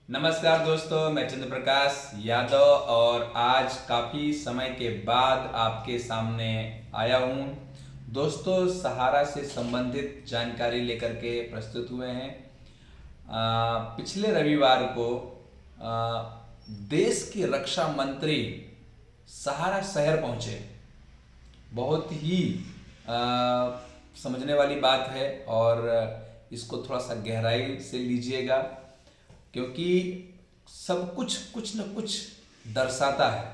नमस्कार दोस्तों, मैं चंद्र प्रकाश यादव और आज काफ़ी समय के बाद आपके सामने आया हूँ। दोस्तों, सहारा से संबंधित जानकारी लेकर के प्रस्तुत हुए हैं। पिछले रविवार को देश के रक्षा मंत्री सहारा शहर पहुँचे। बहुत ही समझने वाली बात है और इसको थोड़ा सा गहराई से लीजिएगा, क्योंकि सब कुछ कुछ न कुछ दर्शाता है।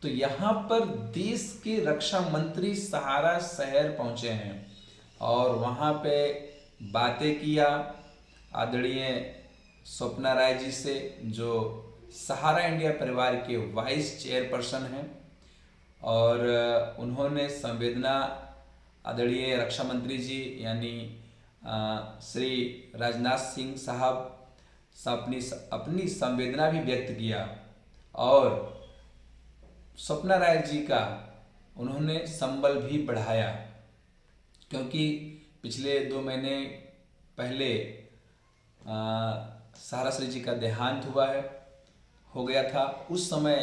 तो यहाँ पर देश के रक्षा मंत्री सहारा शहर पहुँचे हैं और वहाँ पे बातें किया आदरणीय स्वप्ना राय जी से, जो सहारा इंडिया परिवार के वाइस चेयरपर्सन हैं। और उन्होंने संवेदना आदरणीय रक्षा मंत्री जी यानी श्री राजनाथ सिंह साहब अपनी अपनी संवेदना भी व्यक्त किया और स्वप्ना राय जी का उन्होंने संबल भी बढ़ाया, क्योंकि पिछले 2 महीने पहले सहारा श्री जी का देहांत हो गया था। उस समय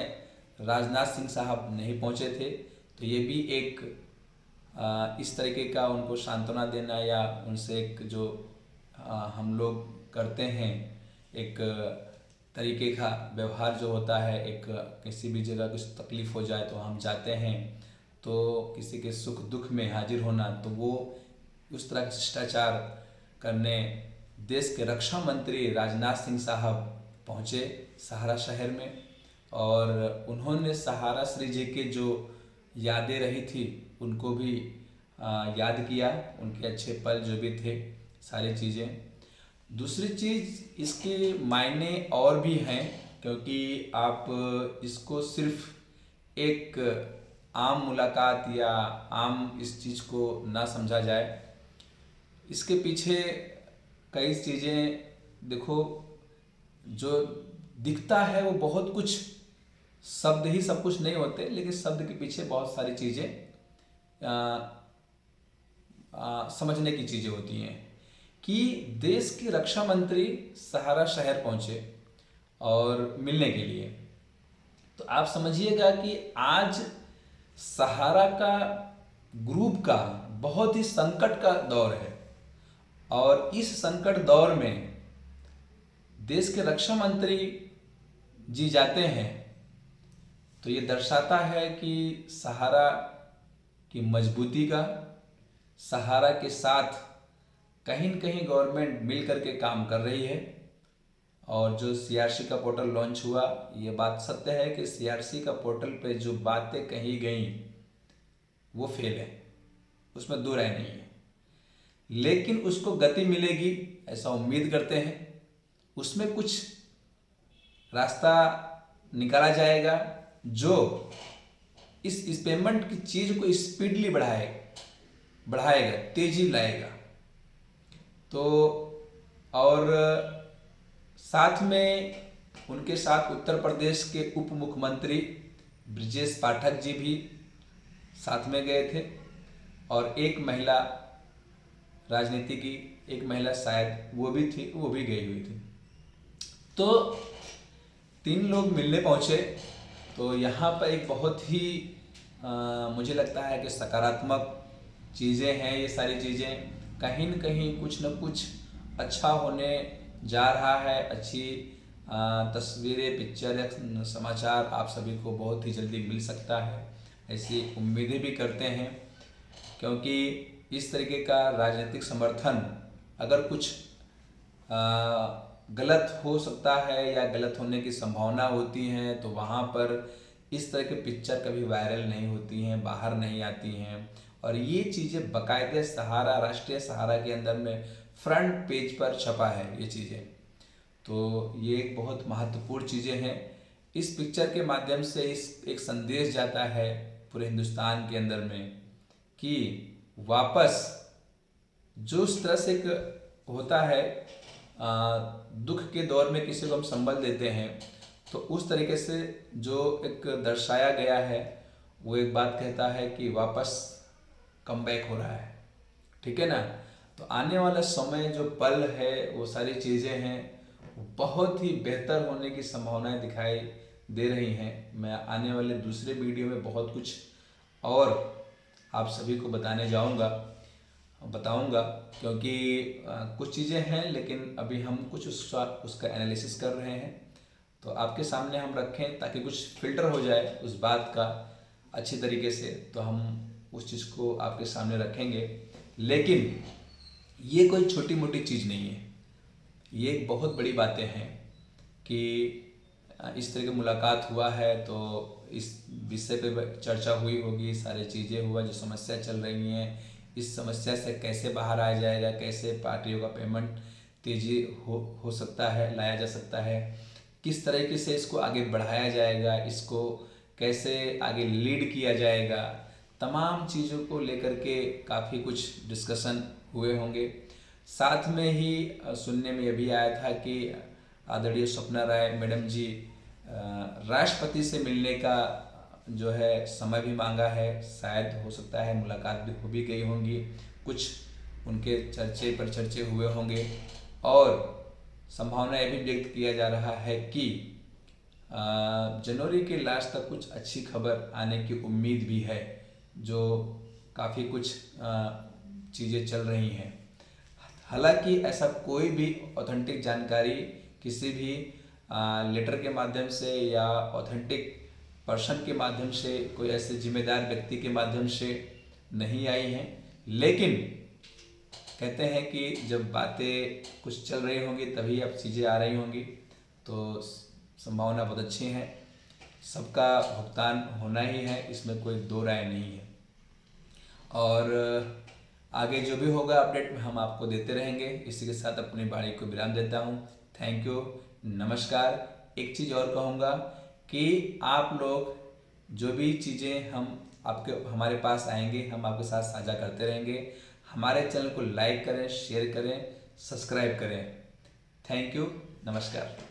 राजनाथ सिंह साहब नहीं पहुंचे थे, तो ये भी एक इस तरीके का उनको सांत्वना देना या उनसे एक जो हम लोग करते हैं एक तरीके का व्यवहार जो होता है, एक किसी भी जगह कुछ तकलीफ़ हो जाए तो हम जाते हैं, तो किसी के सुख दुख में हाजिर होना, तो वो उस तरह का शिष्टाचार करने देश के रक्षा मंत्री राजनाथ सिंह साहब पहुँचे सहारा शहर में। और उन्होंने सहारा श्री जी के जो यादें रही थी उनको भी याद किया, उनके अच्छे पल जो भी थे, सारी चीज़ें। दूसरी चीज़ इसके मायने और भी हैं, क्योंकि आप इसको सिर्फ एक आम मुलाकात या आम इस चीज़ को ना समझा जाए। इसके पीछे कई चीज़ें देखो, जो दिखता है वो बहुत कुछ, शब्द ही सब कुछ नहीं होते, लेकिन शब्द के पीछे बहुत सारी चीज़ें समझने की चीज़ें होती हैं। कि देश के रक्षा मंत्री सहारा शहर पहुंचे और मिलने के लिए, तो आप समझिएगा कि आज सहारा का ग्रुप का बहुत ही संकट का दौर है और इस संकट दौर में देश के रक्षा मंत्री जी जाते हैं, तो ये दर्शाता है कि सहारा की मजबूती का, सहारा के साथ कहीं न कहीं गवर्नमेंट मिल करके काम कर रही है। और जो सीआरसी का पोर्टल लॉन्च हुआ, ये बात सत्य है कि सीआरसी का पोर्टल पे जो बातें कही गई वो फेल है, उसमें दो राय नहीं है, लेकिन उसको गति मिलेगी ऐसा उम्मीद करते हैं। उसमें कुछ रास्ता निकाला जाएगा जो इस पेमेंट की चीज़ को स्पीडली बढ़ाएगा, तेजी लाएगा। तो और साथ में उनके साथ उत्तर प्रदेश के उप मुख्यमंत्री ब्रजेश पाठक जी भी साथ में गए थे और एक महिला राजनीति की एक महिला शायद वो भी थी, वो भी गई हुई थी। तो 3 लोग मिलने पहुँचे। तो यहाँ पर एक बहुत ही मुझे लगता है कि सकारात्मक चीज़ें हैं। ये सारी चीज़ें कहीं न कहीं कुछ न कुछ अच्छा होने जा रहा है। अच्छी तस्वीरें, पिक्चर या समाचार आप सभी को बहुत ही जल्दी मिल सकता है, ऐसी उम्मीदें भी करते हैं। क्योंकि इस तरीके का राजनीतिक समर्थन अगर कुछ गलत हो सकता है या गलत होने की संभावना होती है, तो वहाँ पर इस तरह के पिक्चर कभी वायरल नहीं होती हैं, बाहर नहीं आती हैं। और ये चीज़ें बाकायदे सहारा, राष्ट्रीय सहारा के अंदर में फ्रंट पेज पर छपा है ये चीज़ें। तो ये एक बहुत महत्वपूर्ण चीज़ें हैं। इस पिक्चर के माध्यम से इस एक संदेश जाता है पूरे हिंदुस्तान के अंदर में कि वापस जो उस तरह से एक होता है दुख के दौर में किसी को हम संबल देते हैं, तो उस तरीके से जो एक दर्शाया गया है वो एक बात कहता है कि वापस कमबैक हो रहा है। ठीक है ना। तो आने वाला समय जो पल है वो सारी चीज़ें हैं वो बहुत ही बेहतर होने की संभावनाएं दिखाई दे रही हैं। मैं आने वाले दूसरे वीडियो में बहुत कुछ और आप सभी को बताऊंगा, क्योंकि कुछ चीज़ें हैं, लेकिन अभी हम कुछ उसका एनालिसिस कर रहे हैं, तो आपके सामने हम रखें ताकि कुछ फिल्टर हो जाए उस बात का अच्छी तरीके से, तो हम उस चीज़ को आपके सामने रखेंगे। लेकिन ये कोई छोटी मोटी चीज़ नहीं है, ये एक बहुत बड़ी बातें हैं कि इस तरह की मुलाकात हुआ है तो इस विषय पे चर्चा हुई होगी, सारी चीज़ें हुआ, जो समस्या चल रही हैं, इस समस्या से कैसे बाहर आया जाएगा, कैसे पार्टियों का पेमेंट तेजी हो सकता है, लाया जा सकता है, किस तरीके से इसको आगे बढ़ाया जाएगा, इसको कैसे आगे लीड किया जाएगा, तमाम चीज़ों को लेकर के काफ़ी कुछ डिस्कशन हुए होंगे। साथ में ही सुनने में यह भी आया था कि आदरणीय स्वप्ना राय मैडम जी राष्ट्रपति से मिलने का जो है समय भी मांगा है, शायद हो सकता है मुलाकात भी हो भी गई होंगी, कुछ उनके चर्चे हुए होंगे, और संभावना यह भी व्यक्त किया जा रहा है कि जनवरी के लास्ट तक कुछ अच्छी खबर आने की उम्मीद भी है, जो काफ़ी कुछ चीज़ें चल रही हैं। हालांकि ऐसा कोई भी ऑथेंटिक जानकारी किसी भी लेटर के माध्यम से या ऑथेंटिक पर्सन के माध्यम से, कोई ऐसे जिम्मेदार व्यक्ति के माध्यम से नहीं आई हैं, लेकिन कहते हैं कि जब बातें कुछ चल रही होंगी तभी अब चीज़ें आ रही होंगी, तो संभावना बहुत अच्छी है, सबका भुगतान होना ही है, इसमें कोई दो राय नहीं है। और आगे जो भी होगा अपडेट हम आपको देते रहेंगे। इसी के साथ अपनी बाणी को विराम देता हूँ। थैंक यू, नमस्कार। एक चीज़ और कहूँगा कि आप लोग जो भी चीज़ें हमारे पास आएंगे, हम आपके साथ साझा करते रहेंगे। हमारे चैनल को लाइक करें, शेयर करें, सब्सक्राइब करें। थैंक यू, नमस्कार।